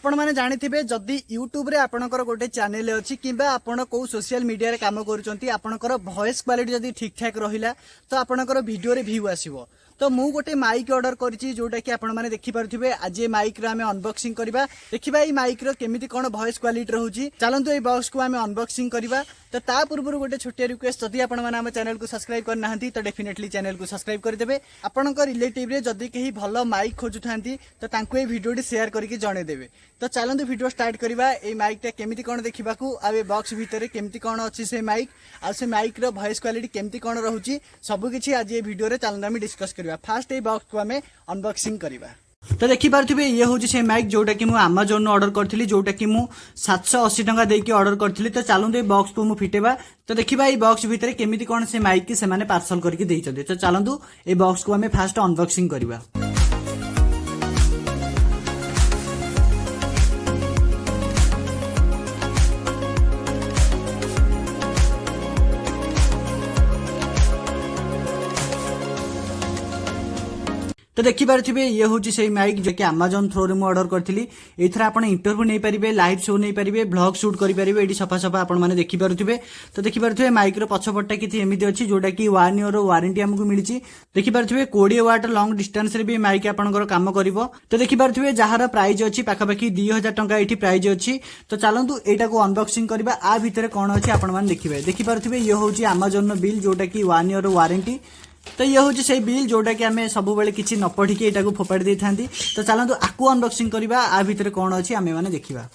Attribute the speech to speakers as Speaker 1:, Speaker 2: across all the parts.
Speaker 1: आपण मैंने जानिथिबे जदि यूट्यूब रे आपणकर गोटे चैनल अछि किबा आपण को सोशल मीडिया रे काम करूचंती आपणकर वॉइस क्वालिटी जदि ठीक ठाक रहिला तो आपणकर वीडियो रे व्यू आसीबो। तो मु गोटे माइक ऑर्डर करिछि जोटा कि आपण माने देखि पारुथिबे। आज ये माइक रे हमें अनबॉक्सिंग करबा, देखिबा ई माइक रो केमिति कोन वॉइस क्वालिटी रहउछि। चलंतु ए बॉक्स को हमें अनबॉक्सिंग करबा। तो ता पूर्व गोटे छोटिया रिक्वेस्ट, जदि आपण माने हम चैनल को सब्सक्राइब करना हंती तो डेफिनेटली चैनल को सब्सक्राइब कर देबे। आपणक रिलेटिव रे जदि केही भलो माइक खोजुथांती तो तांको ए वीडियो डी शेयर करके जणे देबे। तो चलंतु वीडियो स्टार्ट करबा। ए माइक टा केमिति कोन देखिबाकू आ ए बॉक्स भीतर केमिति कोन अछि से माइक आ से माइक रो वॉइस क्वालिटी केमिति कोन रहउछि सब किछि आज ए वीडियो रे चलंतु हम डिस्कस करबा। फास्ट ए बॉक्स को हमें अनबॉक्सिंग करबा। तो देखि पारथिबे ये होछि से माइक जोटा कि मु Amazon नो ऑर्डर करथिली, जोटा कि मु 780 टंका देकी ऑर्डर करथिली। तो चलंतु ए बॉक्स को मु फिटेबा। तो देखिबा ए बॉक्स भीतर केमिति कोन से माइक के से माने पार्सल करके देइछथि। तो चलंतु ए बॉक्स को हमें फास्ट अनबॉक्सिंग करबा। तो देखि पारथिबे ये होछि से माइक जो कि Amazon थ्रू रे मु ऑर्डर करथिली। एथरा आपण इंटरव्यू नै परिबे, लाइव शो नै परिबे, ब्लॉग शूट करि परिबे। एडी सफा सफा आपण माने देखि पारुथिबे। तो देखि पारुथिबे माइक रो पछपट्टा किछि एमिति अछि जोटा कि 1 ईयर रो वारंटी हमकु मिलिछि। देखि पारुथिबे 20 वाट लॉन्ग डिस्टेंस रे भी माइक आपनकर काम करिवो। तो देखि पारुथिबे जहार प्राइस अछि पाखापाखि 2000 टंका एठी प्राइस अछि। तो चलंतु एटा को अनबॉक्सिंग करबा। आ भितर कोन अछि आपण माने देखिबे। देखि पारुथिबे ये होछि Amazon नो बिल जोटा कि 1 ईयर रो वारंटी। तो ये हूँ से बिल जोटा कि आम सब बेले किसी न पढ़ी एटा को फोपाड़ी दे था। तो चलतु आपको अनबॉक्सिंग करबा। आ भितर कौन अच्छी आम मैंने देखा।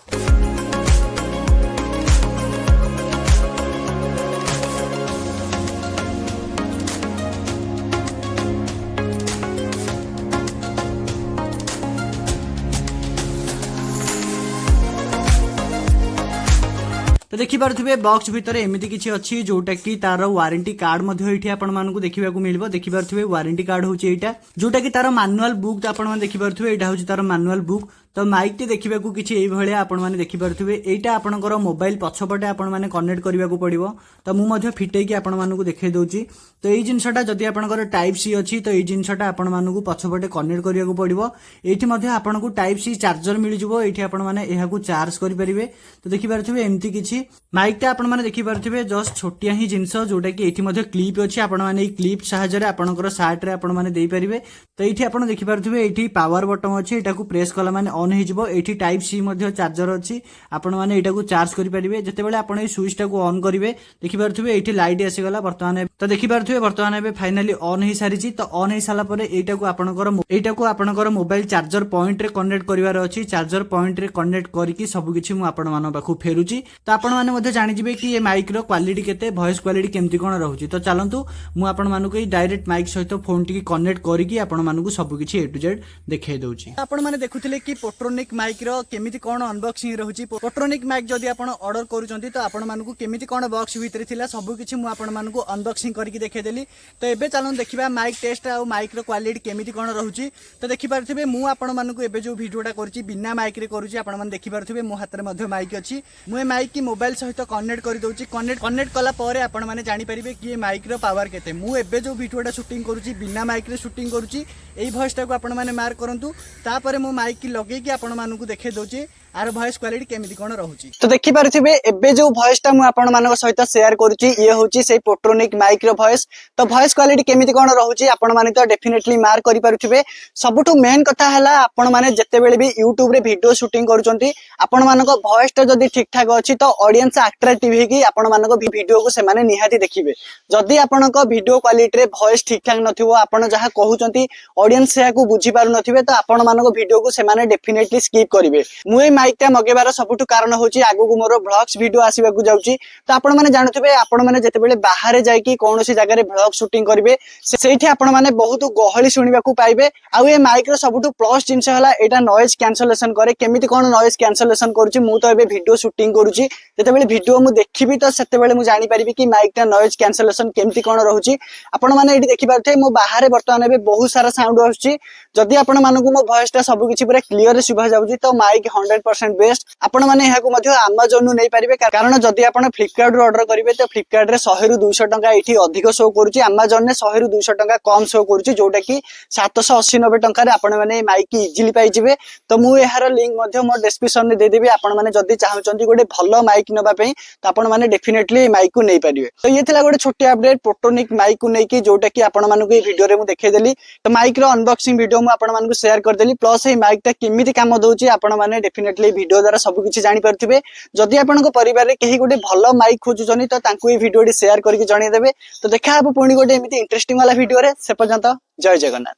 Speaker 1: तो देखि पारुथिबे बॉक्स भितर एमिति किछि अछि जोटा कि तार वारंटी कार्ड मध्ये एठी आपण मानकु देखिबाकू मिलबो। देखि पारुथिबे वारंटी कार्ड होछि एटा जोटा कि तार मैनुअल बुक आपण माने देखि पारुथिबे। एटा होछि तार मैनुअल बुक। तो माइक टी देखिबाकू किछि एई भलिया आपण माने देखि पारुथिबे। एटा आपणकर मोबाइल पछपटे आपण माने कनेक्ट करिबाकू पड़िबो। तो मु मध्ये फिटै कि आपण मानकु देखै दोछि। तो एई जिंसटा जदि आपणकर टाइप सी अछि तो एई जिंसटा आपण मानकु पछपटे कनेक्ट करिबाकू पड़िबो। एठी मध्ये आपणकु टाइप सी चार्जर मिलि जबो। एठी आपण माने एहाकू चार्ज करि परिबे। तो देखि पारुथिबे एम्ति किछि माइक टा आपण माने देखि पारुथिबे जस्ट छोटिया ही जिंस जोटा कि एठी मध्ये क्लिप अछि। आपण माने ए क्लिप सहायता रे आपणकर शर्ट रे आपण माने देई परिबे। तो एठी आपण देखि पारुथिबे एठी पावर बटन अछि। एटा को प्रेस कला माने ऑन हे जिवो। एठी टाइप सी मध्ये चार्जर अछि। आपण माने एटा को चार्ज करि परिबे। जते बेले आपण ए स्विच टा को ऑन करिवे देखि पारुथिबे एठी लाइट आसी गला वर्तमान। तो देखि पारुथिबे वर्तमान एबे फाइनली ऑन हे सारिछि। तो ऑन हे साला परे एटा को आपणकर मोबाइल चार्जर पॉइंट रे कनेक्ट करिवार अछि। चार्जर पॉइंट रे कनेक्ट करिकि सब किछि मु आपण मानो पाखु फेरुछि। तो आपण माने मध्ये जानि जिवे कि ये माइक रो क्वालिटी केते, वॉइस क्वालिटी केमति कोन रहउछि। तो चलंतु मु आपण मानको ई डायरेक्ट माइक सहित फोन टी कनेक्ट करिकि आपण मानको सब किछि ए टू जेड देखाइ दउछि। आपण माने देखुथिले कि पोट्रोनिक माइक रो केमिति कोन अनबॉक्सिंग रहउछि। पोट्रोनिक माइक जदि आपण ऑर्डर करूचंती तो आपण मानको केमिति कोन बॉक्स भीतर थिला सब किछि मु आपण मानको अनबॉक्सिंग करिकि देखाइ देली। तो एबे चलन देखिबा माइक टेस्ट आ माइक रो क्वालिटी केमिति कोन रहउछि। तो देखि पारथिबे मु आपण मानको एबे जो वीडियोटा करछि बिना माइक रे करूछि। आपण माने देखि पारथिबे मो हाथ रे मध्ये माइक अछि। मु ए माइक की मोबाइल सहित कनेक्ट करि दउछि। कनेक्ट कला परे आपण माने जानि परिबे कि माइक रो पावर केते। मु एबे जो वीडियोटा शूटिंग करूछि बिना माइक रे शूटिंग करूछि। एई वॉइस टा को आपण माने मार्क करंतु। ता परे मु माइक की लगे कि आपण मानको देखे दउछि आर वॉइस क्वालिटी केमिति कोन रहउछि। तो देखि पारथिबे एबे जो वॉइस टा मु आपण मानको सहित शेयर करूछि ये होछि से पोट्रोनिक माइक रो वॉइस। तो वॉइस क्वालिटी केमिति कोन रहउछि आपण माने तो डेफिनेटली मार्क करि पारुथिबे। सबुठु मेन कथा हला आपण माने जत्ते बेले भी YouTube रे वीडियो शूटिंग करूचंती आपण मानको वॉइस टा जदी ठीक ठाक अछि तो ऑडियंस अट्रैक्टिव हे कि आपण मानको वीडियो को से माने निहाती देखिबे। जदी आपनको वीडियो क्वालिटी रे वॉइस ठीक ठाक नथिबो, आपण जहा कहउचंती ऑडियंस से को बुझी पारु नथिबे तो आपण मानको वीडियो को से माने डेफिनेटली स्किप करिवे। मु माइक टा मगेबार सबुठु कारण होछि आगु को मोर ब्लॉग्स वीडियो आसीबाकू जाउछि। तो आपण माने जानथुबे आपण माने जते बेले बाहर जाय कि कोनोसी जगह रे ब्लॉग शूटिंग करिवे सेठी आपण माने बहुत गहली सुनिबाकू पाइबे। आ ए माइक रो सबुठु प्लस जिंस हला एटा नॉइज कैंसलेशन करे। केमिति कोन नॉइज कैंसलेशन करूछि मु तो एबे वीडियो शूटिंग करूछि। जते बेले वीडियो मु देखिबी तो सेते बेले मु जानि परिबी कि माइक टा नॉइज कैंसलेशन केमिति कोन रहउछि। आपण माने एठी देखि पारथे मो बाहर वर्तमान एबे बहुत सारा साउंड आउछि। जदि आपण मानकु मो वॉइस टा सब किछि पूरा क्लियर रे सुभा जाउची तो माइक 100% बेस्ट। आपण माने एहाकू मध्ये Amazon नु नै परिबे कारण जदि आपण Flipkart रो ऑर्डर करिवे तो Flipkart रे 100 रु 200 टंका एठी अधिक शो करूची, Amazon ने 100 रु 200 टंका कम शो करूची, जोटा कि 780-90 टंका रे आपण माने माइक इजीली पाई जिवे। तो मु एहार लिंक मध्ये मो डिस्क्रिप्शन रे दे देबी, आपण माने जदि चाहउचंती गोटे भलो माइक नबा पई तो आपण माने डेफिनेटली माइक को नै परिबे। तो ये थिला गोटे छोटी अपडेट पोर्टोनिक माइक को नै कि जोटा कि आपण मानकु ए वीडियो रे मु देखै देली। तो माइक रो अनबॉक्सिंग वीडियो मु आपण मानकु शेयर कर देली, प्लस ए माइक ता किमिति काम दउची आपण माने डेफिनेटली वीडियो द्वारा सब किछि जानि परथिबे। जदि आपण को परिवार रे केही गोटे भलो माइक खोजुचनी तो तांकु ए वीडियो डी शेयर करके जणे देबे। तो देखा हबो पुणी गोटे एमिति इंटरेस्टिंग वाला वीडियो रे, से पर्यंत जय जगन्नाथ।